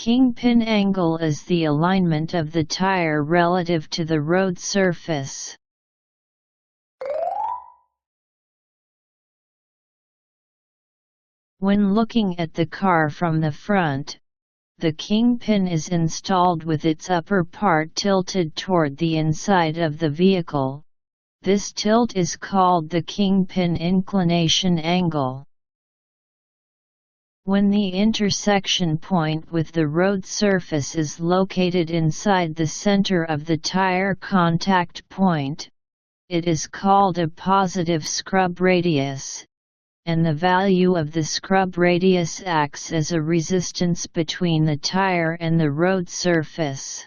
Kingpin angle is the alignment of the tire relative to the road surface. When looking at the car from the front, the kingpin is installed with its upper part tilted toward the inside of the vehicle. This tilt is called the kingpin inclination angle. When the intersection point with the road surface is located inside the center of the tire contact point, it is called a positive scrub radius, and the value of the scrub radius acts as a resistance between the tire and the road surface.